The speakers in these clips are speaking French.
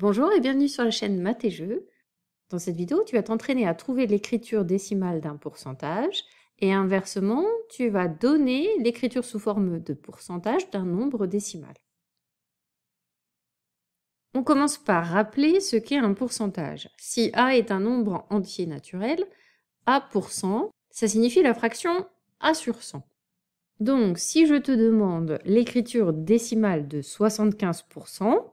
Bonjour et bienvenue sur la chaîne Maths et Jeux. Dans cette vidéo, tu vas t'entraîner à trouver l'écriture décimale d'un pourcentage et inversement, tu vas donner l'écriture sous forme de pourcentage d'un nombre décimal. On commence par rappeler ce qu'est un pourcentage. Si A est un nombre entier naturel, A%, ça signifie la fraction A sur 100. Donc, si je te demande l'écriture décimale de 75%,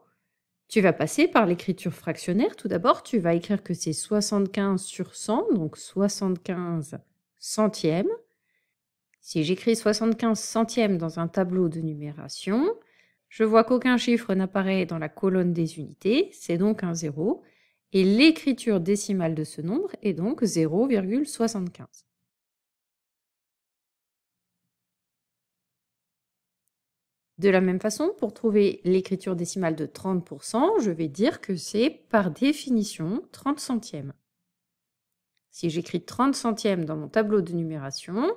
tu vas passer par l'écriture fractionnaire. Tout d'abord, tu vas écrire que c'est 75 sur 100, donc 75 centièmes. Si j'écris 75 centièmes dans un tableau de numération, je vois qu'aucun chiffre n'apparaît dans la colonne des unités, c'est donc un 0, et l'écriture décimale de ce nombre est donc 0,75. De la même façon, pour trouver l'écriture décimale de 30%, je vais dire que c'est par définition 30 centièmes. Si j'écris 30 centièmes dans mon tableau de numération,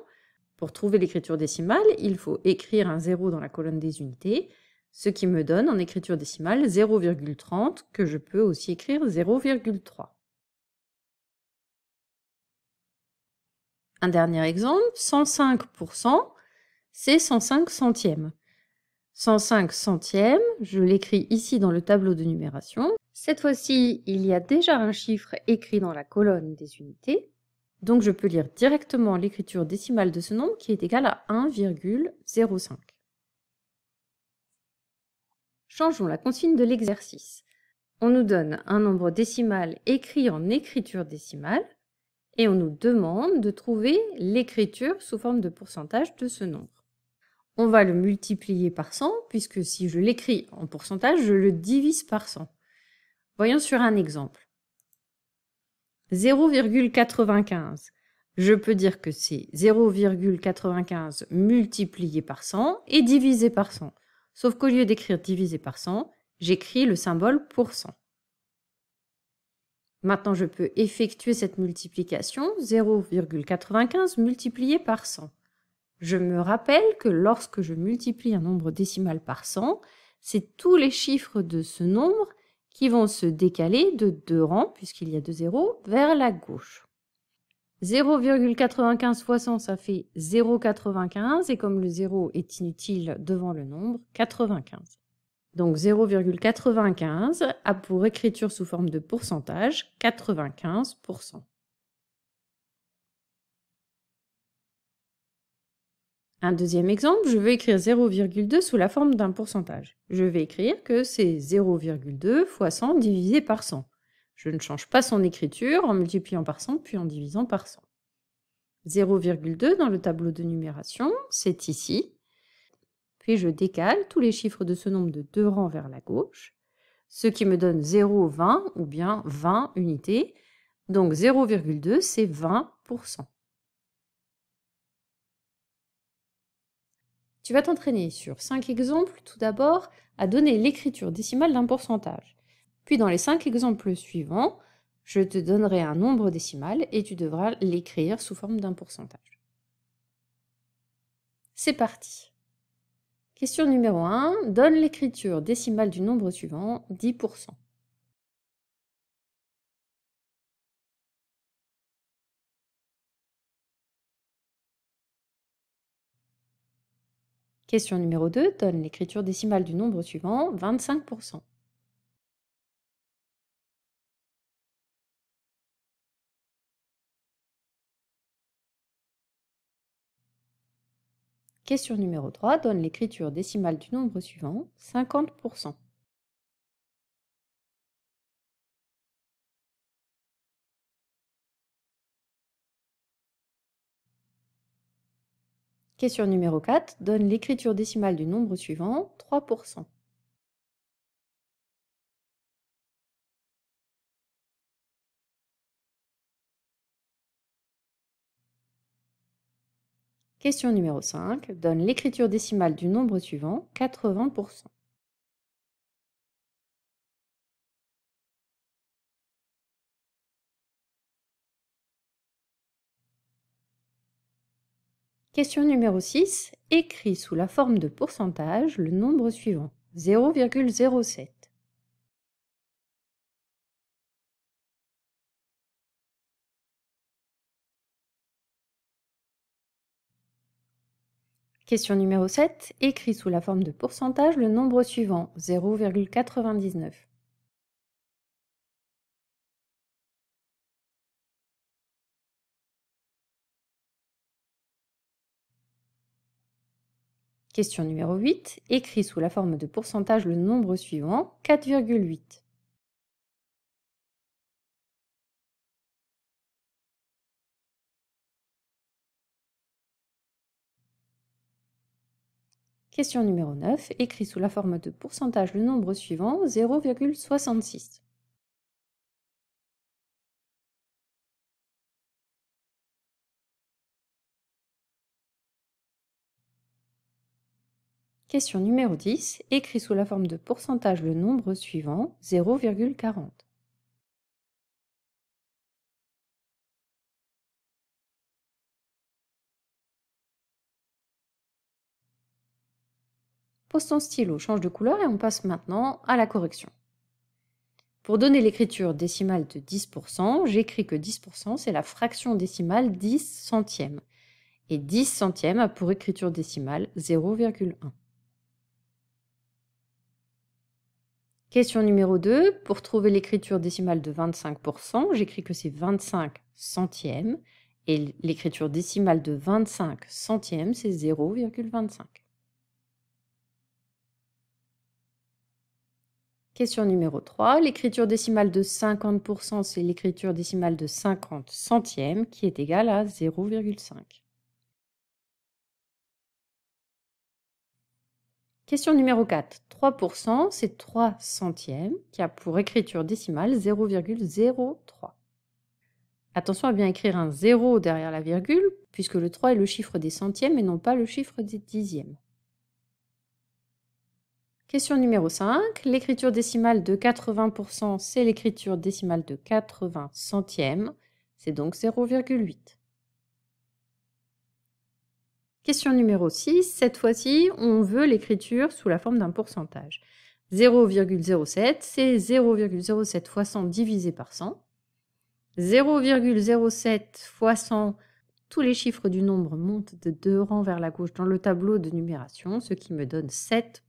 pour trouver l'écriture décimale, il faut écrire un 0 dans la colonne des unités, ce qui me donne en écriture décimale 0,30, que je peux aussi écrire 0,3. Un dernier exemple, 105%, c'est 105 centièmes. 105 centièmes, je l'écris ici dans le tableau de numération. Cette fois-ci, il y a déjà un chiffre écrit dans la colonne des unités, donc je peux lire directement l'écriture décimale de ce nombre qui est égal à 1,05. Changeons la consigne de l'exercice. On nous donne un nombre décimal écrit en écriture décimale et on nous demande de trouver l'écriture sous forme de pourcentage de ce nombre. On va le multiplier par 100, puisque si je l'écris en pourcentage, je le divise par 100. Voyons sur un exemple. 0,95. Je peux dire que c'est 0,95 multiplié par 100 et divisé par 100. Sauf qu'au lieu d'écrire divisé par 100, j'écris le symbole pour 100. Maintenant, je peux effectuer cette multiplication, 0,95 multiplié par 100. Je me rappelle que lorsque je multiplie un nombre décimal par 100, c'est tous les chiffres de ce nombre qui vont se décaler de 2 rangs, puisqu'il y a 2 zéros, vers la gauche. 0,95 fois 100, ça fait 0,95, et comme le 0 est inutile devant le nombre, 95. Donc 0,95 a pour écriture sous forme de pourcentage 95%. Un deuxième exemple, je veux écrire 0,2 sous la forme d'un pourcentage. Je vais écrire que c'est 0,2 fois 100 divisé par 100. Je ne change pas son écriture en multipliant par 100 puis en divisant par 100. 0,2 dans le tableau de numération, c'est ici. Puis je décale tous les chiffres de ce nombre de 2 rangs vers la gauche, ce qui me donne 0,20 ou bien 20 unités. Donc 0,2, c'est 20%. Tu vas t'entraîner sur 5 exemples, tout d'abord, à donner l'écriture décimale d'un pourcentage. Puis dans les 5 exemples suivants, je te donnerai un nombre décimal et tu devras l'écrire sous forme d'un pourcentage. C'est parti. Question numéro 1. Donne l'écriture décimale du nombre suivant, 10%. Question numéro 2. Donne l'écriture décimale du nombre suivant, 25%. Question numéro 3. Donne l'écriture décimale du nombre suivant, 50%. Question numéro 4. Donne l'écriture décimale du nombre suivant, 3%. Question numéro 5. Donne l'écriture décimale du nombre suivant, 80%. Question numéro 6. Écris sous la forme de pourcentage le nombre suivant, 0,07. Question numéro 7. Écris sous la forme de pourcentage le nombre suivant, 0,99. Question numéro 8. Écris sous la forme de pourcentage le nombre suivant, 4,8. Question numéro 9. Écris sous la forme de pourcentage le nombre suivant, 0,66. Question numéro 10. Écris sous la forme de pourcentage le nombre suivant, 0,40. Pose ton stylo, change de couleur et on passe maintenant à la correction. Pour donner l'écriture décimale de 10%, j'écris que 10% c'est la fraction décimale 10 centièmes. Et 10 centièmes a pour écriture décimale 0,1. Question numéro 2. Pour trouver l'écriture décimale de 25%, j'écris que c'est 25 centièmes. Et l'écriture décimale de 25 centièmes, c'est 0,25. Question numéro 3. L'écriture décimale de 50%, c'est l'écriture décimale de 50 centièmes, qui est égale à 0,5. Question numéro 4. 3%, c'est 3 centièmes, qui a pour écriture décimale 0,03. Attention à bien écrire un 0 derrière la virgule, puisque le 3 est le chiffre des centièmes et non pas le chiffre des dixièmes. Question numéro 5. L'écriture décimale de 80%, c'est l'écriture décimale de 80 centièmes, c'est donc 0,8. Question numéro 6. Cette fois-ci, on veut l'écriture sous la forme d'un pourcentage. 0,07, c'est 0,07 fois 100 divisé par 100. 0,07 fois 100, tous les chiffres du nombre montent de 2 rangs vers la gauche dans le tableau de numération, ce qui me donne 7%.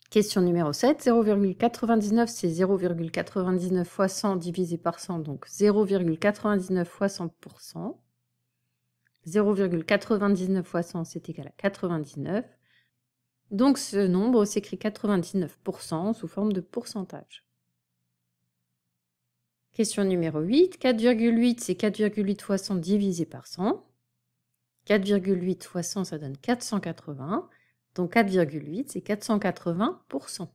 Question numéro 7, 0,99 c'est 0,99 fois 100 divisé par 100, donc 0,99 fois 100%. 0,99 fois 100 c'est égal à 99. Donc ce nombre s'écrit 99% sous forme de pourcentage. Question numéro 8, 4,8 c'est 4,8 fois 100 divisé par 100. 4,8 fois 100 ça donne 480. Donc 4,8 c'est 480%.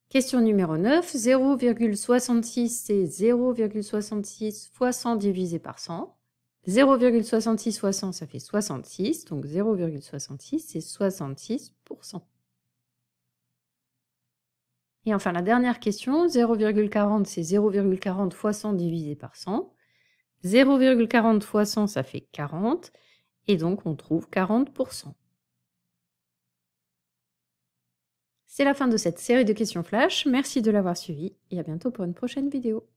Question numéro 9, 0,66 c'est 0,66 fois 100 divisé par 100. 0,66 fois 100 ça fait 66, donc 0,66 c'est 66%. Et enfin la dernière question, 0,40 c'est 0,40 fois 100 divisé par 100. 0,40 fois 100 ça fait 40, et donc on trouve 40%. C'est la fin de cette série de questions flash, merci de l'avoir suivi et à bientôt pour une prochaine vidéo.